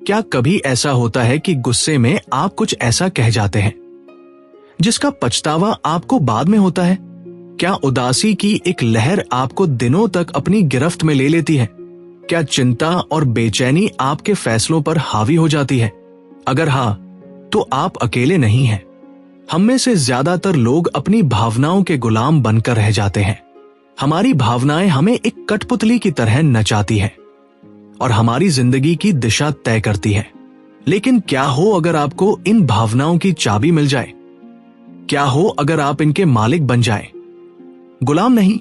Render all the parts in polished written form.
क्या कभी ऐसा होता है कि गुस्से में आप कुछ ऐसा कह जाते हैं जिसका पछतावा आपको बाद में होता है? क्या उदासी की एक लहर आपको दिनों तक अपनी गिरफ्त में ले लेती है? क्या चिंता और बेचैनी आपके फैसलों पर हावी हो जाती है? अगर हाँ, तो आप अकेले नहीं हैं। हम में से ज्यादातर लोग अपनी भावनाओं के गुलाम बनकर रह जाते हैं। हमारी भावनाएं हमें एक कठपुतली की तरह नचाती हैं और हमारी जिंदगी की दिशा तय करती है। लेकिन क्या हो अगर आपको इन भावनाओं की चाबी मिल जाए? क्या हो अगर आप इनके मालिक बन जाएं? गुलाम नहीं,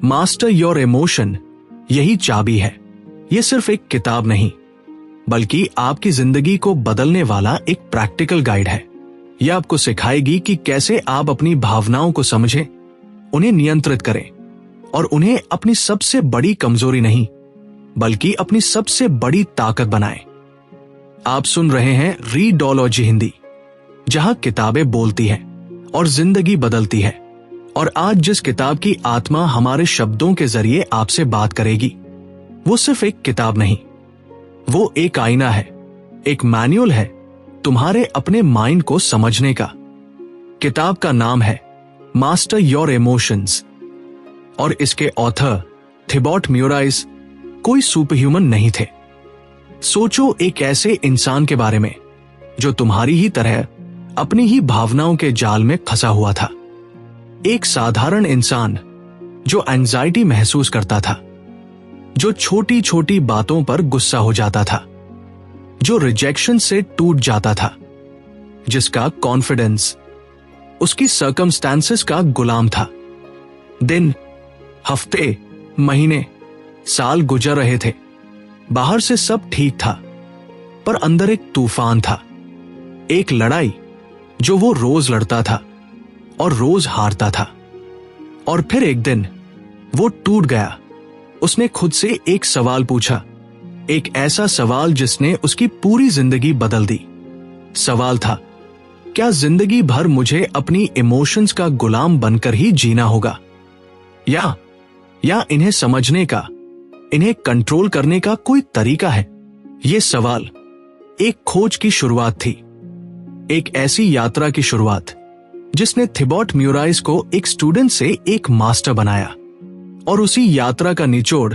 मास्टर योर इमोशन, यही चाबी है। यह सिर्फ एक किताब नहीं, बल्कि आपकी जिंदगी को बदलने वाला एक प्रैक्टिकल गाइड है। यह आपको सिखाएगी कि कैसे आप अपनी भावनाओं को समझें, उन्हें नियंत्रित करें और उन्हें अपनी सबसे बड़ी कमजोरी नहीं, बल्कि अपनी सबसे बड़ी ताकत बनाएं। आप सुन रहे हैं रीडोलॉजी हिंदी, जहां किताबें बोलती हैं और जिंदगी बदलती है। और आज जिस किताब की आत्मा हमारे शब्दों के जरिए आपसे बात करेगी, वो सिर्फ एक किताब नहीं, वो एक आईना है, एक मैनुअल है तुम्हारे अपने माइंड को समझने का। किताब का नाम है मास्टर योर इमोशंस और इसके ऑथर थिबॉट म्यूराइस कोई सुपरह्यूमन नहीं थे। सोचो एक ऐसे इंसान के बारे में जो तुम्हारी ही तरह अपनी ही भावनाओं के जाल में फंसा हुआ था। एक साधारण इंसान जो एंजाइटी महसूस करता था, जो छोटी छोटी बातों पर गुस्सा हो जाता था, जो रिजेक्शन से टूट जाता था, जिसका कॉन्फिडेंस उसकी सर्कमस्टेंसेस का गुलाम था। दिन, हफ्ते, महीने, साल गुजर रहे थे। बाहर से सब ठीक था, पर अंदर एक तूफान था, एक लड़ाई जो वो रोज लड़ता था और रोज हारता था। और फिर एक दिन वो टूट गया। उसने खुद से एक सवाल पूछा, एक ऐसा सवाल जिसने उसकी पूरी जिंदगी बदल दी। सवाल था, क्या जिंदगी भर मुझे अपनी इमोशंस का गुलाम बनकर ही जीना होगा, या इन्हें समझने का, इन्हें कंट्रोल करने का कोई तरीका है? यह सवाल एक खोज की शुरुआत थी, एक ऐसी यात्रा की शुरुआत जिसने थिबॉट म्यूराइस को एक स्टूडेंट से एक मास्टर बनाया। और उसी यात्रा का निचोड़,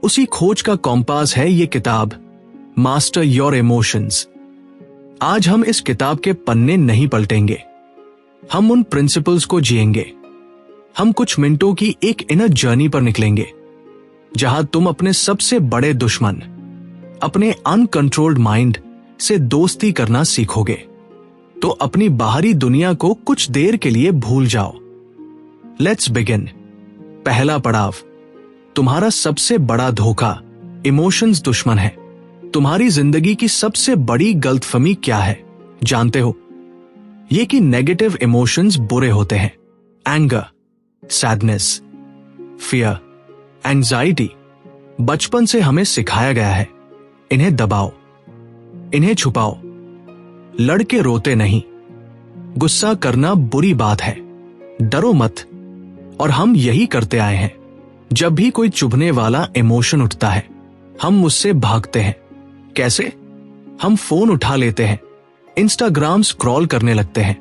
उसी खोज का कॉम्पास है ये किताब मास्टर योर इमोशंस। आज हम इस किताब के पन्ने नहीं पलटेंगे, हम उन प्रिंसिपल्स को जिएंगे। हम कुछ मिनटों की एक इनर जर्नी पर निकलेंगे, जहां तुम अपने सबसे बड़े दुश्मन, अपने अनकंट्रोल्ड माइंड से दोस्ती करना सीखोगे। तो अपनी बाहरी दुनिया को कुछ देर के लिए भूल जाओ। Let's begin. पहला पड़ाव, तुम्हारा सबसे बड़ा धोखा इमोशंस दुश्मन है। तुम्हारी जिंदगी की सबसे बड़ी गलतफहमी क्या है जानते हो? ये कि नेगेटिव इमोशंस बुरे होते हैं। एंगर, सैडनेस, फियर, एंजाइटी बचपन से हमें सिखाया गया है, इन्हें दबाओ, इन्हें छुपाओ, लड़के रोते नहीं, गुस्सा करना बुरी बात है, डरो मत। और हम यही करते आए हैं। जब भी कोई चुभने वाला इमोशन उठता है, हम उससे भागते हैं। कैसे? हम फोन उठा लेते हैं, इंस्टाग्राम स्क्रॉल करने लगते हैं,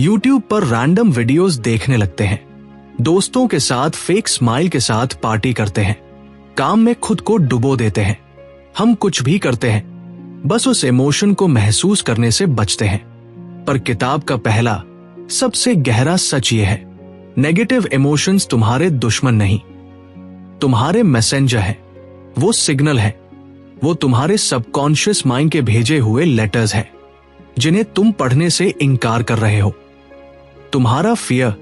यूट्यूब पर रैंडम वीडियोस देखने लगते हैं, दोस्तों के साथ फेक स्माइल के साथ पार्टी करते हैं, काम में खुद को डुबो देते हैं। हम कुछ भी करते हैं, बस उस इमोशन को महसूस करने से बचते हैं। पर किताब का पहला सबसे गहरा सच ये है, नेगेटिव इमोशंस तुम्हारे दुश्मन नहीं, तुम्हारे मैसेंजर हैं। वो सिग्नल है, वो तुम्हारे सबकॉन्शियस माइंड के भेजे हुए लेटर्स हैं, जिन्हें तुम पढ़ने से इनकार कर रहे हो। तुम्हारा फियर,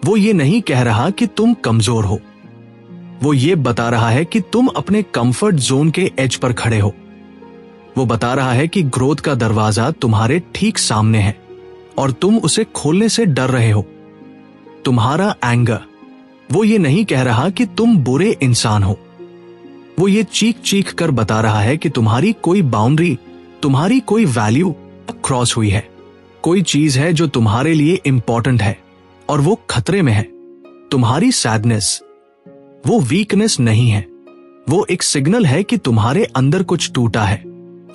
वो ये नहीं कह रहा कि तुम कमजोर हो, वो ये बता रहा है कि तुम अपने कंफर्ट जोन के एज पर खड़े हो। वो बता रहा है कि ग्रोथ का दरवाजा तुम्हारे ठीक सामने है और तुम उसे खोलने से डर रहे हो। तुम्हारा एंगर, वो ये नहीं कह रहा कि तुम बुरे इंसान हो, वो ये चीख चीख कर बता रहा है कि तुम्हारी कोई बाउंड्री, तुम्हारी कोई वैल्यू क्रॉस हुई है, कोई चीज है जो तुम्हारे लिए इंपॉर्टेंट है और वो खतरे में है। तुम्हारी सैडनेस, वो वीकनेस नहीं है, वो एक सिग्नल है कि तुम्हारे अंदर कुछ टूटा है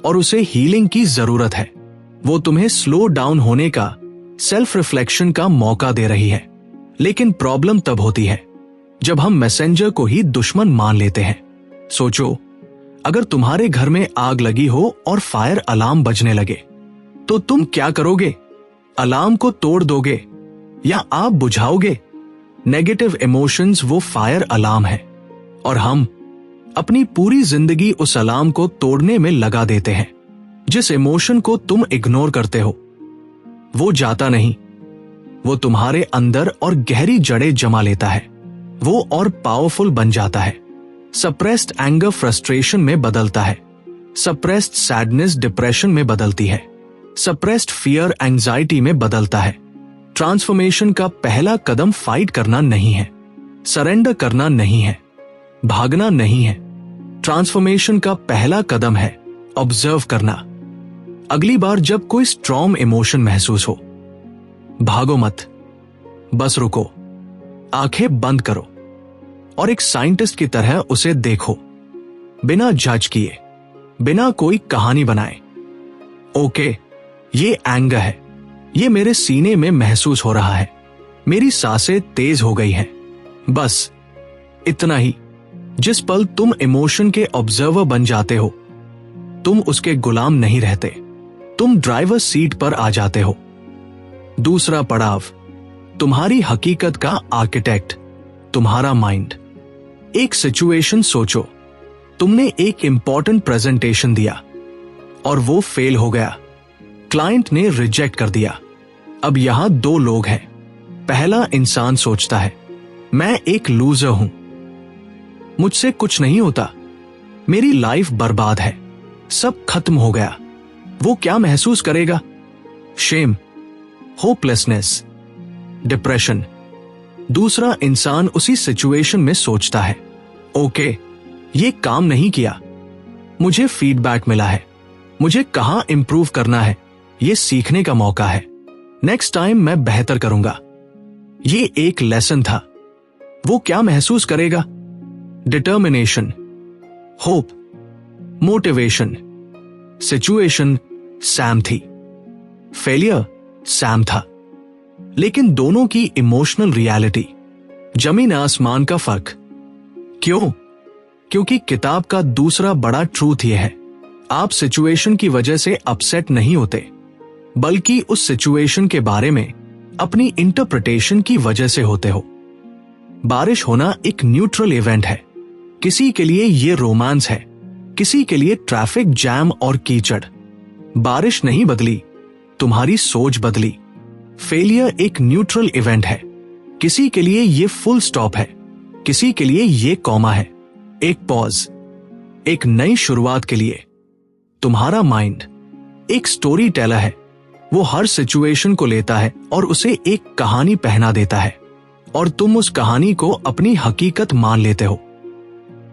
और उसे हीलिंग की जरूरत है। वो तुम्हें स्लो डाउन होने का, सेल्फ रिफ्लेक्शन का मौका दे रही है। लेकिन प्रॉब्लम तब होती है जब हम मैसेंजर को ही दुश्मन मान लेते हैं। सोचो, अगर तुम्हारे घर में आग लगी हो और फायर अलार्म बजने लगे तो तुम क्या करोगे? अलार्म को तोड़ दोगे या आप बुझाओगे? नेगेटिव इमोशंस वो फायर अलार्म है और हम अपनी पूरी जिंदगी उस अलार्म को तोड़ने में लगा देते हैं। जिस इमोशन को तुम इग्नोर करते हो वो जाता नहीं, वो तुम्हारे अंदर और गहरी जड़ें जमा लेता है। वो और पावरफुल बन जाता है। सप्रेस्ड एंगर फ्रस्ट्रेशन में बदलता है। सप्रेस्ड सैडनेस डिप्रेशन में बदलती है। सप्रेस्ड फियर एंजाइटी में बदलता है। ट्रांसफॉर्मेशन का पहला कदम फाइट करना नहीं है, सरेंडर करना नहीं है, भागना नहीं है। ट्रांसफॉर्मेशन का पहला कदम है ऑब्जर्व करना। अगली बार जब कोई स्ट्रॉन्ग इमोशन महसूस हो, भागो मत, बस रुको, आंखें बंद करो और एक साइंटिस्ट की तरह उसे देखो, बिना जज किए, बिना कोई कहानी बनाए। ओके, ये एंगर है, ये मेरे सीने में महसूस हो रहा है, मेरी सांसें तेज हो गई हैं। बस इतना ही। जिस पल तुम इमोशन के ऑब्जर्वर बन जाते हो, तुम उसके गुलाम नहीं रहते, तुम ड्राइवर सीट पर आ जाते हो। दूसरा पड़ाव, तुम्हारी हकीकत का आर्किटेक्ट, तुम्हारा माइंड। एक सिचुएशन सोचो, तुमने एक इंपॉर्टेंट प्रेजेंटेशन दिया और वो फेल हो गया, क्लाइंट ने रिजेक्ट कर दिया। अब यहां दो लोग हैं। पहला इंसान सोचता है, मैं एक लूजर हूं, मुझसे कुछ नहीं होता, मेरी लाइफ बर्बाद है, सब खत्म हो गया। वो क्या महसूस करेगा? Shame, hopelessness, depression. दूसरा इंसान उसी सिचुएशन में सोचता है, ओके, ये काम नहीं किया, मुझे फीडबैक मिला है, मुझे कहां इंप्रूव करना है, ये सीखने का मौका है, नेक्स्ट टाइम मैं बेहतर करूंगा। ये एक लेसन था। वो क्या महसूस करेगा? Determination, hope, motivation. Situation Sam थी, फेलियर सैम था, लेकिन दोनों की इमोशनल रियलिटी जमीन आसमान का फर्क। क्यों? क्योंकि किताब का दूसरा बड़ा ट्रूथ यह है, आप सिचुएशन की वजह से अपसेट नहीं होते, बल्कि उस सिचुएशन के बारे में अपनी इंटरप्रिटेशन की वजह से होते हो। बारिश होना एक न्यूट्रल इवेंट है। किसी के लिए यह रोमांस है, किसी के लिए ट्रैफिक जैम और कीचड़। बारिश नहीं बदली, तुम्हारी सोच बदली। फेलियर एक न्यूट्रल इवेंट है। किसी के लिए यह फुल स्टॉप है, किसी के लिए यह कॉमा है, एक पॉज, एक नई शुरुआत के लिए। तुम्हारा माइंड एक स्टोरी टेलर है। वो हर सिचुएशन को लेता है और उसे एक कहानी पहना देता है और तुम उस कहानी को अपनी हकीकत मान लेते हो।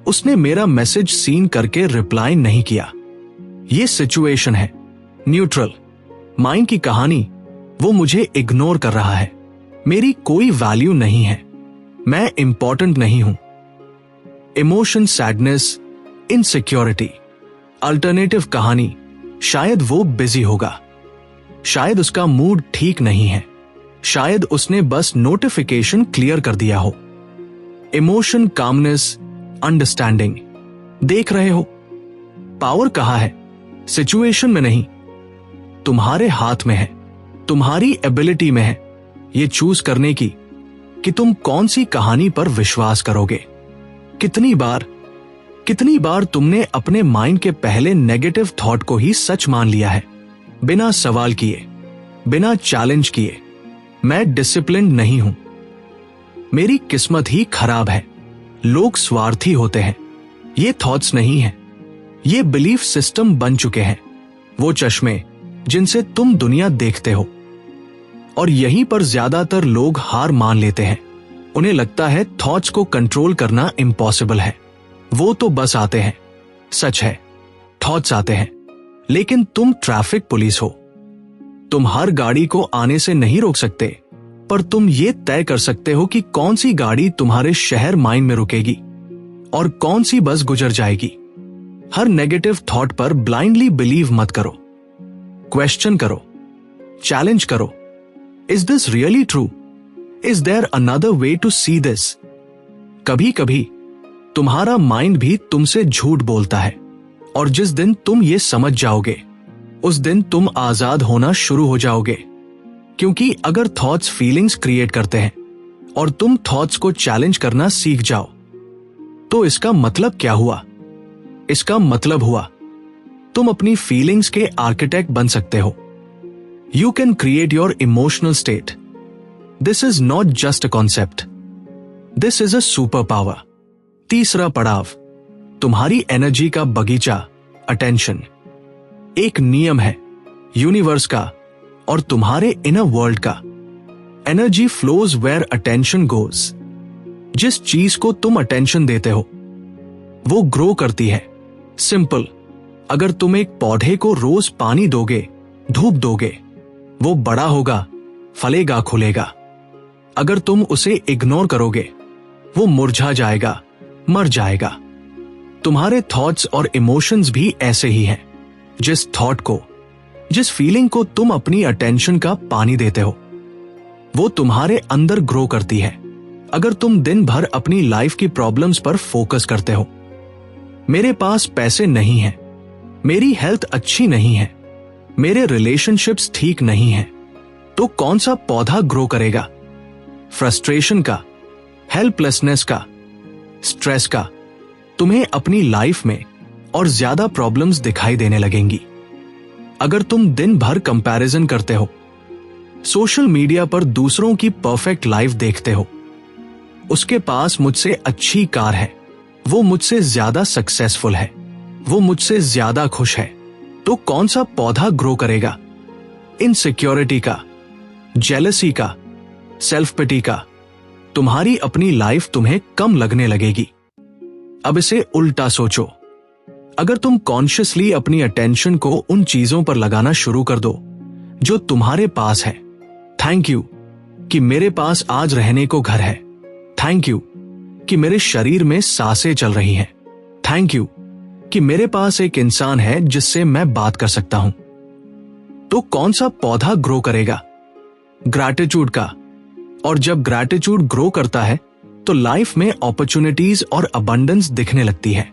उसने मेरा मैसेज सीन करके रिप्लाई नहीं किया। ये सिचुएशन है, न्यूट्रल। माइंड की कहानी, वो मुझे इग्नोर कर रहा है, मेरी कोई वैल्यू नहीं है, मैं इंपॉर्टेंट नहीं हूं। Emotion sadness, insecurity. अल्टरनेटिव कहानी, शायद वो बिजी होगा, शायद उसका मूड ठीक नहीं है, शायद उसने बस नोटिफिकेशन क्लियर कर दिया हो। Emotion calmness, understanding. देख रहे हो, पावर कहां है? सिचुएशन में नहीं, तुम्हारे हाथ में है, तुम्हारी एबिलिटी में है ये चूज करने की कि तुम कौन सी कहानी पर विश्वास करोगे। कितनी बार तुमने अपने माइंड के पहले नेगेटिव थॉट को ही सच मान लिया है, बिना सवाल किए, बिना चैलेंज किए। मैं डिसिप्लिन्ड नहीं हूं, मेरी किस्मत ही खराब है, लोग स्वार्थी होते हैं। ये थॉट्स नहीं है, ये बिलीफ सिस्टम बन चुके हैं, वो चश्मे जिनसे तुम दुनिया देखते हो। और यहीं पर ज्यादातर लोग हार मान लेते हैं। उन्हें लगता है थॉट्स को कंट्रोल करना इम्पॉसिबल है, वो तो बस आते हैं। सच है, थॉट्स आते हैं, लेकिन तुम ट्रैफिक पुलिस हो। तुम हर गाड़ी को आने से नहीं रोक सकते, पर तुम ये तय कर सकते हो कि कौन सी गाड़ी तुम्हारे शहर माइंड में रुकेगी और कौन सी बस गुजर जाएगी। हर नेगेटिव थॉट पर ब्लाइंडली बिलीव मत करो। क्वेश्चन करो, चैलेंज करो। Is this really true? Is there another way to see this? कभी कभी तुम्हारा माइंड भी तुमसे झूठ बोलता है, और जिस दिन तुम ये समझ जाओगे उस दिन तुम आजाद होना शुरू हो जाओगे। क्योंकि अगर थॉट्स फीलिंग्स क्रिएट करते हैं और तुम थॉट्स को चैलेंज करना सीख जाओ, तो इसका मतलब क्या हुआ? इसका मतलब हुआ तुम अपनी फीलिंग्स के आर्किटेक्ट बन सकते हो। You can create your emotional state. This is not just a concept, this is a super power. तीसरा पड़ाव, तुम्हारी एनर्जी का बगीचा, अटेंशन। एक नियम है यूनिवर्स का और तुम्हारे इनर वर्ल्ड का। Energy flows where attention goes. जिस चीज को तुम अटेंशन देते हो वो ग्रो करती है। सिंपल, अगर तुम एक पौधे को रोज पानी दोगे, धूप दोगे, वो बड़ा होगा, फलेगा, खुलेगा। अगर तुम उसे इग्नोर करोगे वो मुरझा जाएगा, मर जाएगा। तुम्हारे थॉट्स और इमोशंस भी ऐसे ही हैं। जिस थॉट को, जिस फीलिंग को तुम अपनी अटेंशन का पानी देते हो वो तुम्हारे अंदर ग्रो करती है। अगर तुम दिन भर अपनी लाइफ की प्रॉब्लम्स पर फोकस करते हो, मेरे पास पैसे नहीं हैं, मेरी हेल्थ अच्छी नहीं है, मेरे रिलेशनशिप्स ठीक नहीं हैं, तो कौन सा पौधा ग्रो करेगा? फ्रस्ट्रेशन का, हेल्पलेसनेस का, स्ट्रेस का। तुम्हें अपनी लाइफ में और ज्यादा प्रॉब्लम्स दिखाई देने लगेंगी। अगर तुम दिन भर कंपैरिजन करते हो, सोशल मीडिया पर दूसरों की परफेक्ट लाइफ देखते हो, उसके पास मुझसे अच्छी कार है, वो मुझसे ज्यादा सक्सेसफुल है, वो मुझसे ज्यादा खुश है, तो कौन सा पौधा ग्रो करेगा? इनसिक्योरिटी का, जेलसी का, सेल्फ पिटी का। तुम्हारी अपनी लाइफ तुम्हें कम लगने लगेगी। अब इसे उल्टा सोचो। अगर तुम कॉन्शियसली अपनी अटेंशन को उन चीजों पर लगाना शुरू कर दो जो तुम्हारे पास है। थैंक यू कि मेरे पास आज रहने को घर है। थैंक यू कि मेरे शरीर में सांसें चल रही हैं। थैंक यू कि मेरे पास एक इंसान है जिससे मैं बात कर सकता हूं। तो कौन सा पौधा ग्रो करेगा? ग्रैटिट्यूड का। और जब ग्रैटिट्यूड ग्रो करता है तो लाइफ में अपॉर्चुनिटीज और अबंडेंस दिखने लगती है।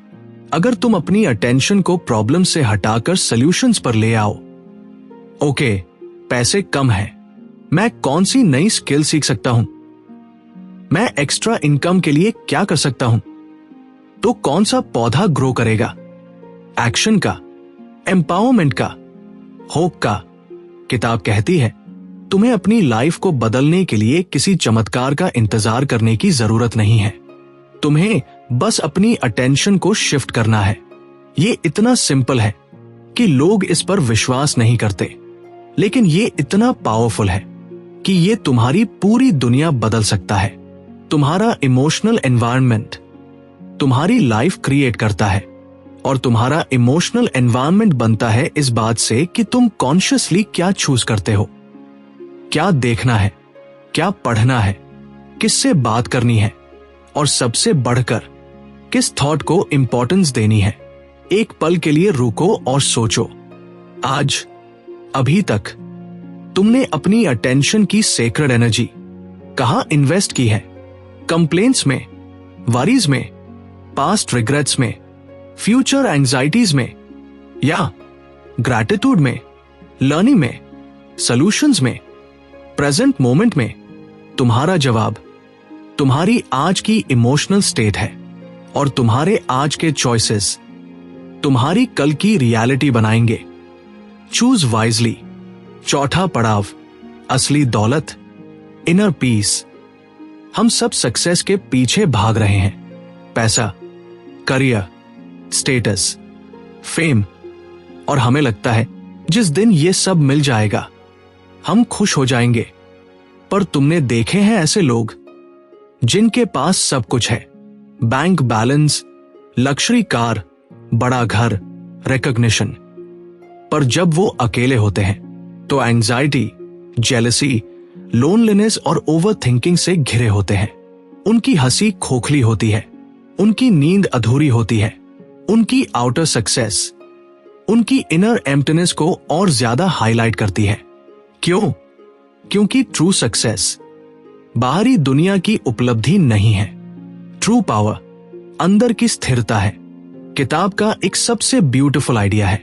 अगर तुम अपनी अटेंशन को प्रॉब्लम से हटाकर सॉल्यूशंस पर ले आओ, ओके, पैसे कम हैं, मैं कौन सी नई स्किल सीख सकता हूं? मैं एक्स्ट्रा इनकम के लिए क्या कर सकता हूं? तो कौन सा पौधा ग्रो करेगा? एक्शन का, एम्पावरमेंट का, होप का। किताब कहती है तुम्हें अपनी लाइफ को बदलने के लिए किसी चमत्कार का इंतजार करने की जरूरत नहीं है। तुम्हें बस अपनी अटेंशन को शिफ्ट करना है। ये इतना सिंपल है कि लोग इस पर विश्वास नहीं करते, लेकिन ये इतना पावरफुल है कि ये तुम्हारी पूरी दुनिया बदल सकता है। तुम्हारा इमोशनल एनवायरनमेंट तुम्हारी लाइफ क्रिएट करता है, और तुम्हारा इमोशनल एनवायरनमेंट बनता है इस बात से कि तुम कॉन्शियसली क्या चूज करते हो, क्या देखना है, क्या पढ़ना है, किससे बात करनी है, और सबसे बढ़कर किस थॉट को इंपॉर्टेंस देनी है। एक पल के लिए रुको और सोचो, आज, अभी तक तुमने अपनी अटेंशन की सेक्रेड एनर्जी कहां इन्वेस्ट की है? कंप्लेंट्स में, वरीज में, पास्ट रिग्रेट्स में, फ्यूचर एंजाइटीज में, या ग्रैटिट्यूड में, लर्निंग में, सॉल्यूशंस में, प्रेजेंट मोमेंट में? तुम्हारा जवाब तुम्हारी आज की इमोशनल स्टेट है, और तुम्हारे आज के चॉइसेस तुम्हारी कल की रियलिटी बनाएंगे। Choose wisely. चौथा पड़ाव, असली दौलत, इनर पीस। हम सब सक्सेस के पीछे भाग रहे हैं। पैसा, करियर, स्टेटस, फेम, और हमें लगता है जिस दिन ये सब मिल जाएगा हम खुश हो जाएंगे। पर तुमने देखे हैं ऐसे लोग जिनके पास सब कुछ है, बैंक बैलेंस, लग्जरी कार, बड़ा घर, रिकॉग्निशन, पर जब वो अकेले होते हैं तो एंजाइटी, जेलसी, लोनलीनेस और ओवर थिंकिंग से घिरे होते हैं। उनकी हंसी खोखली होती है, उनकी नींद अधूरी होती है, उनकी आउटर सक्सेस उनकी इनर एम्प्टीनेस को और ज्यादा हाईलाइट करती है। क्यों? क्योंकि ट्रू सक्सेस बाहरी दुनिया की उपलब्धि नहीं है। ट्रू पावर अंदर की स्थिरता है। किताब का एक सबसे ब्यूटीफुल आइडिया है,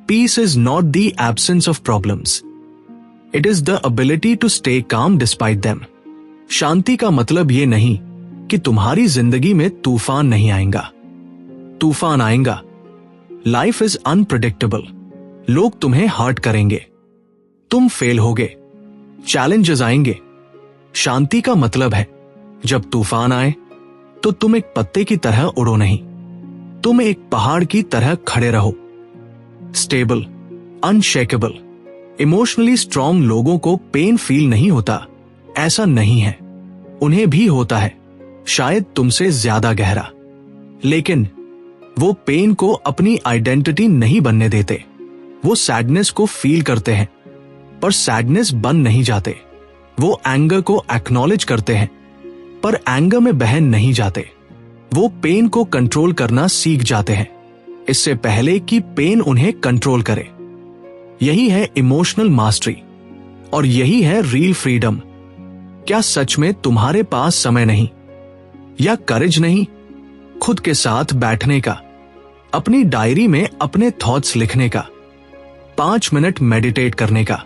peace is not the absence of problems, it is the ability to stay calm despite them. शांति का मतलब यह नहीं कि तुम्हारी जिंदगी में तूफान नहीं आएगा। तूफान आएगा। Life is unpredictable. लोग तुम्हें हर्ट करेंगे, तुम फेल होगे, चैलेंजेस आएंगे। शांति का मतलब है जब तूफान आए तो तुम एक पत्ते की तरह उड़ो नहीं, तुम एक पहाड़ की तरह खड़े रहो। स्टेबल, अनशेकेबल, इमोशनली स्ट्रांग लोगों को पेन फील नहीं होता, ऐसा नहीं है। उन्हें भी होता है, शायद तुमसे ज्यादा गहरा, लेकिन वो पेन को अपनी आइडेंटिटी नहीं बनने देते। वो सैडनेस को फील करते हैं, पर सैडनेस बन नहीं जाते। वो एंगर को एक्नॉलेज करते हैं, पर एंगर में बहन नहीं जाते। वो पेन को कंट्रोल करना सीख जाते हैं इससे पहले कि पेन उन्हें कंट्रोल करे। यही है इमोशनल मास्टरी और यही है रियल फ्रीडम। क्या सच में तुम्हारे पास समय नहीं या करेज नहीं खुद के साथ बैठने का, अपनी डायरी में अपने थॉट्स लिखने का, 5 मिनट मेडिटेट करने का,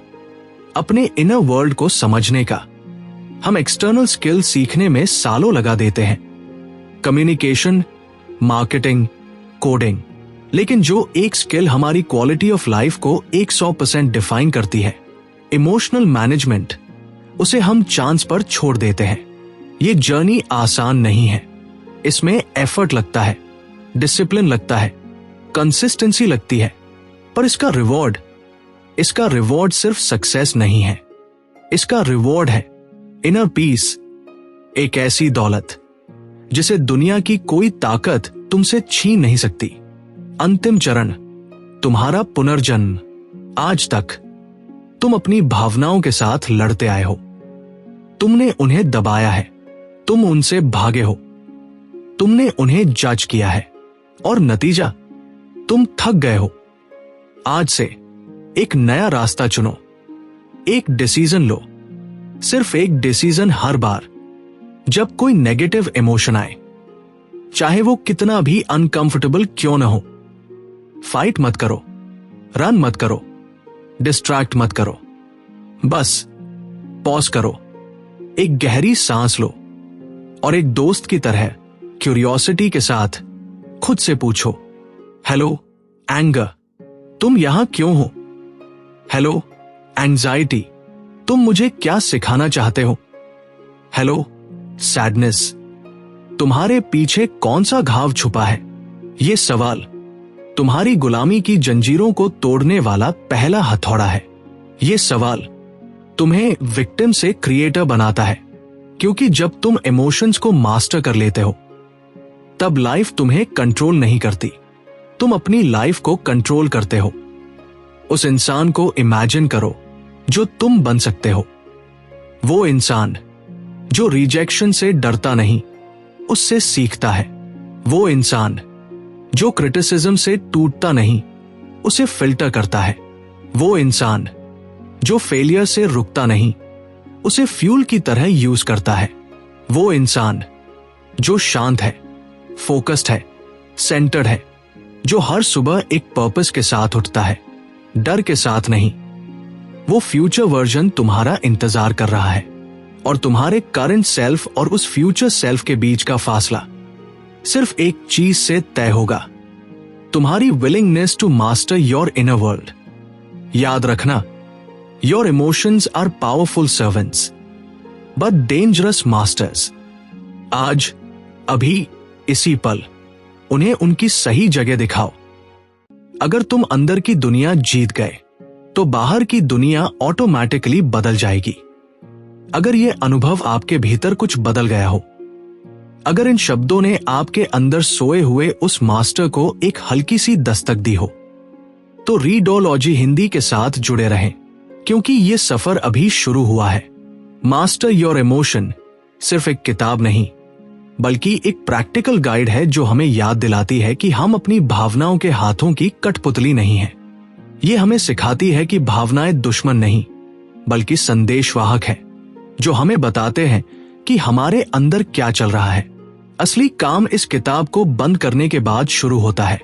अपने इनर वर्ल्ड को समझने का? हम एक्सटर्नल स्किल सीखने में सालों लगा देते हैं, कम्युनिकेशन, मार्केटिंग, कोडिंग, लेकिन जो एक स्किल हमारी क्वालिटी ऑफ लाइफ को 100% डिफाइन करती है, इमोशनल मैनेजमेंट, उसे हम चांस पर छोड़ देते हैं। ये जर्नी आसान नहीं है, इसमें एफर्ट लगता है, डिसिप्लिन लगता है, कंसिस्टेंसी लगती है, पर इसका रिवॉर्ड सिर्फ सक्सेस नहीं है। इसका रिवॉर्ड है इनर पीस, एक ऐसी दौलत जिसे दुनिया की कोई ताकत तुमसे छीन नहीं सकती। अंतिम चरण, तुम्हारा पुनर्जन्म। आज तक तुम अपनी भावनाओं के साथ लड़ते आए हो, तुमने उन्हें दबाया है, तुम उनसे भागे हो, तुमने उन्हें जज किया है और नतीजा, तुम थक गए हो। आज से एक नया रास्ता चुनो, एक डिसीजन लो, सिर्फ एक डिसीजन हर बार जब कोई नेगेटिव इमोशन आए, चाहे वो कितना भी अनकंफर्टेबल क्यों न हो। फाइट मत करो, रन मत करो, डिस्ट्रैक्ट मत करो, बस पॉज करो, एक गहरी सांस लो और एक दोस्त की तरह क्यूरियोसिटी के साथ खुद से पूछो, हेलो एंगर, तुम यहां क्यों हो? हेलो एंजाइटी, तुम मुझे क्या सिखाना चाहते हो? हेलो सैडनेस, तुम्हारे पीछे कौन सा घाव छुपा है? ये सवाल तुम्हारी गुलामी की जंजीरों को तोड़ने वाला पहला हथौड़ा है। ये सवाल तुम्हें विक्टिम से क्रिएटर बनाता है, क्योंकि जब तुम इमोशंस को मास्टर कर लेते हो तब लाइफ तुम्हें कंट्रोल नहीं करती, तुम अपनी लाइफ को कंट्रोल करते हो। उस इंसान को इमेजिन करो जो तुम बन सकते हो, वो इंसान जो रिजेक्शन से डरता नहीं, उससे सीखता है, वो इंसान जो क्रिटिसिज्म से टूटता नहीं, उसे फिल्टर करता है, वो इंसान जो फेलियर से रुकता नहीं, उसे फ्यूल की तरह यूज करता है, वो इंसान जो शांत है, फोकस्ड है, सेंटर्ड है, जो हर सुबह एक पर्पस के साथ उठता है, डर के साथ नहीं। वो फ्यूचर वर्जन तुम्हारा इंतजार कर रहा है और तुम्हारे करंट सेल्फ और उस फ्यूचर सेल्फ के बीच का फासला सिर्फ एक चीज से तय होगा, तुम्हारी willingness to master your inner world. याद रखना, your emotions are powerful servants but dangerous masters. आज, अभी, इसी पल उन्हें उनकी सही जगह दिखाओ। अगर तुम अंदर की दुनिया जीत गए तो बाहर की दुनिया ऑटोमेटिकली बदल जाएगी। अगर यह अनुभव आपके भीतर कुछ बदल गया हो, अगर इन शब्दों ने आपके अंदर सोए हुए उस मास्टर को एक हल्की सी दस्तक दी हो, तो रीडोलॉजी हिंदी के साथ जुड़े रहें, क्योंकि यह सफर अभी शुरू हुआ है। मास्टर योर इमोशन सिर्फ एक किताब नहीं, बल्कि एक प्रैक्टिकल गाइड है जो हमें याद दिलाती है कि हम अपनी भावनाओं के हाथों की कठपुतली नहीं है। ये हमें सिखाती है कि भावनाएं दुश्मन नहीं बल्कि संदेशवाहक है जो हमें बताते हैं कि हमारे अंदर क्या चल रहा है। असली काम इस किताब को बंद करने के बाद शुरू होता है।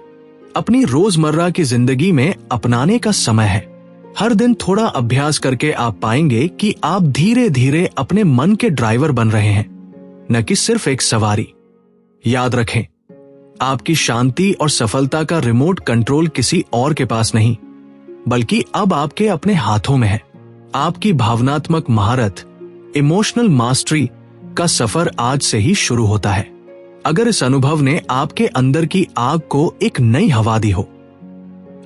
अपनी रोजमर्रा की जिंदगी में अपनाने का समय है। हर दिन थोड़ा अभ्यास करके आप पाएंगे कि आप धीरे धीरे अपने मन के ड्राइवर बन रहे हैं, न कि सिर्फ एक सवारी। याद रखें, आपकी शांति और सफलता का रिमोट कंट्रोल किसी और के पास नहीं, बल्कि अब आपके अपने हाथों में है। आपकी भावनात्मक महारत, इमोशनल मास्टरी का सफर आज से ही शुरू होता है। अगर इस अनुभव ने आपके अंदर की आग को एक नई हवा दी हो,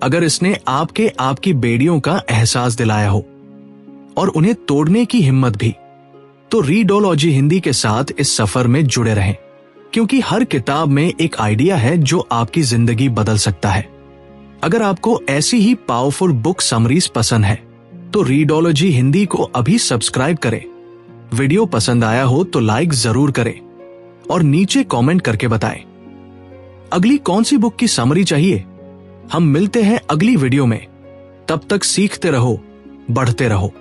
अगर इसने आपकी बेड़ियों का एहसास दिलाया हो और उन्हें तोड़ने की हिम्मत भी, तो रीडोलॉजी हिंदी के साथ इस सफर में जुड़े रहें, क्योंकि हर किताब में एक आइडिया है जो आपकी जिंदगी बदल सकता है। अगर आपको ऐसी ही पावरफुल बुक समरीज पसंद है तो रीडोलॉजी हिंदी को अभी सब्सक्राइब करें। वीडियो पसंद आया हो तो लाइक जरूर करें और नीचे कमेंट करके बताएं अगली कौन सी बुक की समरी चाहिए। हम मिलते हैं अगली वीडियो में। तब तक सीखते रहो, बढ़ते रहो।